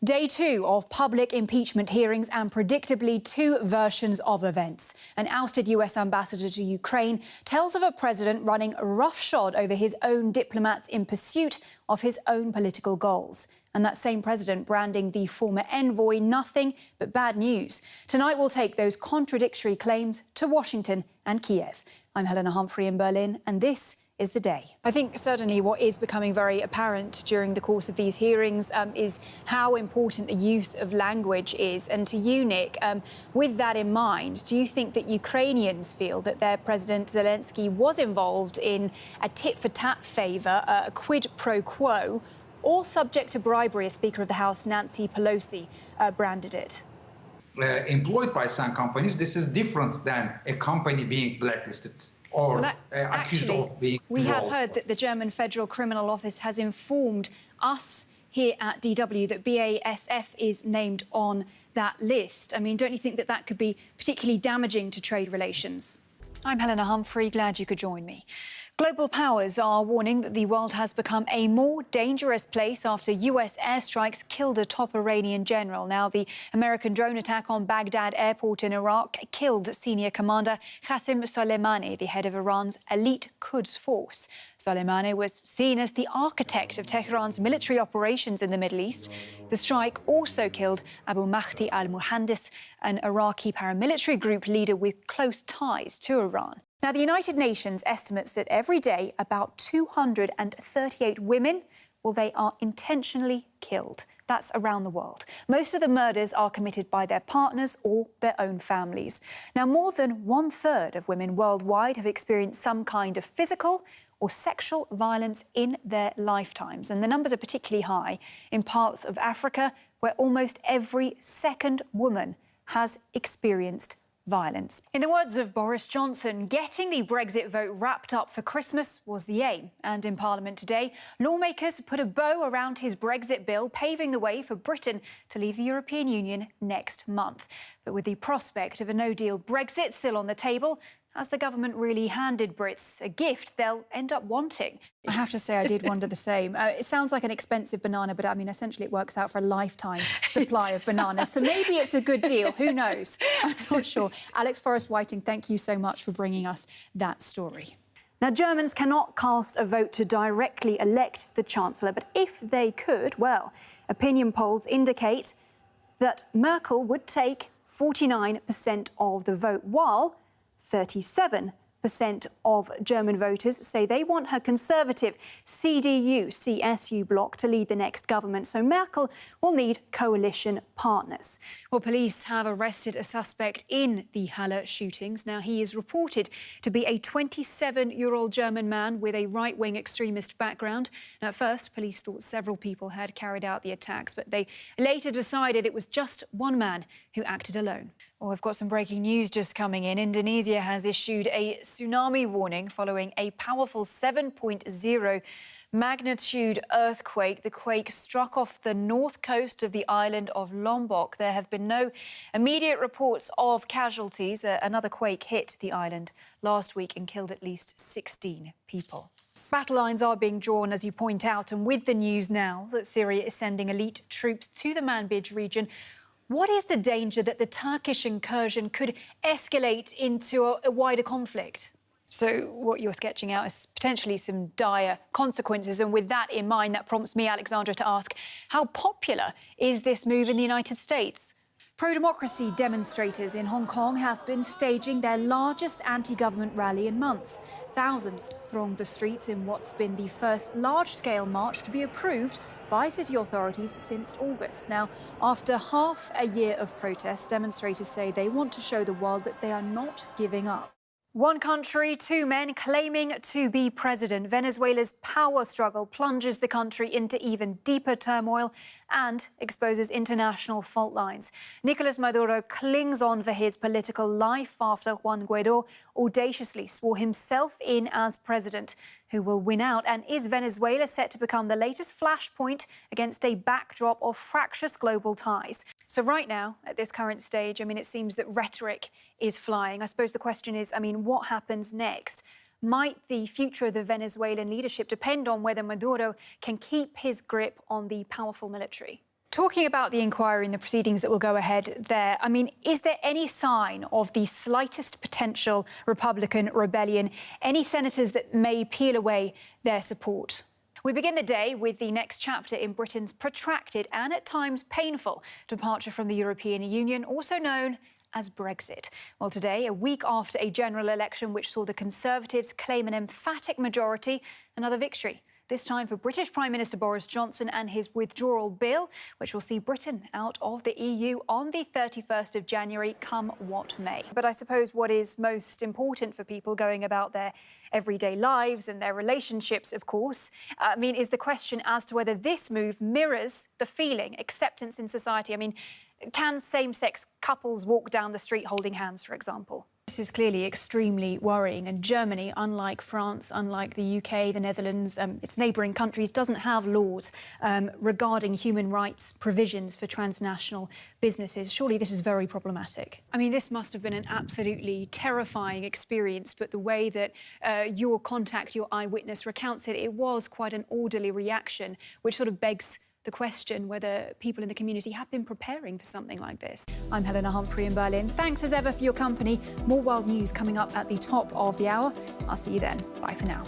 Day 2 of public impeachment hearings and predictably two versions of events. An ousted US ambassador to Ukraine tells of a president running roughshod over his own diplomats in pursuit of his own political goals. And that same president branding the former envoy nothing but bad news. Tonight we'll take those contradictory claims to Washington and Kiev. I'm Helena Humphrey in Berlin, and this is The Day. I think certainly what is becoming very apparent during the course of these hearings is how important the use of language is. And to you, Nick, with that in mind, do you think that Ukrainians feel that their President Zelensky was involved in a tit-for-tat favour, a quid pro quo, or subject to bribery, as Speaker of the House Nancy Pelosi branded it? Employed by some companies, this is different than a company being blacklisted or accused of being involved. We have heard that the German Federal Criminal Office has informed us here at DW that BASF is named on that list. I mean, don't you think that that could be particularly damaging to trade relations? I'm Helena Humphrey, glad you could join me. Global powers are warning that the world has become a more dangerous place after US airstrikes killed a top Iranian general. Now, the American drone attack on Baghdad airport in Iraq killed senior commander Qasem Soleimani, the head of Iran's elite Quds force. Soleimani was seen as the architect of Tehran's military operations in the Middle East. The strike also killed Abu Mahdi al-Muhandis, an Iraqi paramilitary group leader with close ties to Iran. Now, the United Nations estimates that every day about 238 women, well, they are intentionally killed. That's around the world. Most of the murders are committed by their partners or their own families. Now, more than 1/3 of women worldwide have experienced some kind of physical or sexual violence in their lifetimes. And the numbers are particularly high in parts of Africa where almost every second woman has experienced violence. In the words of Boris Johnson, getting the Brexit vote wrapped up for Christmas was the aim. And in Parliament today, lawmakers put a bow around his Brexit bill, paving the way for Britain to leave the European Union next month. But with the prospect of a no-deal Brexit still on the table, has the government really handed Brits a gift they'll end up wanting? I have to say, I did wonder the same. It sounds like an expensive banana, but I mean, essentially it works out for a lifetime supply of bananas. So maybe it's a good deal. Who knows? I'm not sure. Alex Forrest-Whiting, thank you so much for bringing us that story. Now, Germans cannot cast a vote to directly elect the Chancellor, but if they could, well, opinion polls indicate that Merkel would take 49% of the vote, while 37% of German voters say they want her conservative CDU-CSU bloc to lead the next government. So Merkel will need coalition partners. Well, police have arrested a suspect in the Halle shootings. Now, he is reported to be a 27-year-old German man with a right-wing extremist background. Now, at first, police thought several people had carried out the attacks, but they later decided it was just one man who acted alone. Well, we've got some breaking news just coming in. Indonesia has issued a tsunami warning following a powerful 7.0 magnitude earthquake. The quake struck off the north coast of the island of Lombok. There have been no immediate reports of casualties. Another quake hit the island last week and killed at least 16 people. Battle lines are being drawn, as you point out, and with the news now that Syria is sending elite troops to the Manbij region, what is the danger that the Turkish incursion could escalate into a wider conflict? So what you're sketching out is potentially some dire consequences. And with that in mind, that prompts me, Alexandra, to ask, how popular is this move in the United States? Pro-democracy demonstrators in Hong Kong have been staging their largest anti-government rally in months. Thousands thronged the streets in what's been the first large-scale march to be approved by city authorities since August. Now, after half a year of protests, demonstrators say they want to show the world that they are not giving up. One country, two men claiming to be president. Venezuela's power struggle plunges the country into even deeper turmoil and exposes international fault lines. Nicolas Maduro clings on for his political life after Juan Guaidó audaciously swore himself in as president. Who will win out? And is Venezuela set to become the latest flashpoint against a backdrop of fractious global ties? So right now, at this current stage, I mean, it seems that rhetoric is flying. I suppose the question is, I mean, what happens next? Might the future of the Venezuelan leadership depend on whether Maduro can keep his grip on the powerful military? Talking about the inquiry and the proceedings that will go ahead there, I mean, is there any sign of the slightest potential Republican rebellion? Any senators that may peel away their support? We begin the day with the next chapter in Britain's protracted and at times painful departure from the European Union, also known as Brexit. Well, today, a week after a general election which saw the Conservatives claim an emphatic majority, another victory. This time for British Prime Minister Boris Johnson and his withdrawal bill, which will see Britain out of the EU on the 31st of January, come what may. But I suppose what is most important for people going about their everyday lives and their relationships, of course, is the question as to whether this move mirrors the feeling, acceptance in society. I mean, can same-sex couples walk down the street holding hands, for example? This is clearly extremely worrying, and Germany, unlike France, unlike the UK, the Netherlands, its neighbouring countries, doesn't have laws regarding human rights provisions for transnational businesses. Surely this is very problematic. I mean, this must have been an absolutely terrifying experience, but the way that your contact, your eyewitness recounts it, it was quite an orderly reaction, which sort of begs the question whether people in the community have been preparing for something like this. I'm Helena Humphrey in Berlin. Thanks as ever for your company. More world news coming up at the top of the hour. I'll see you then. Bye for now.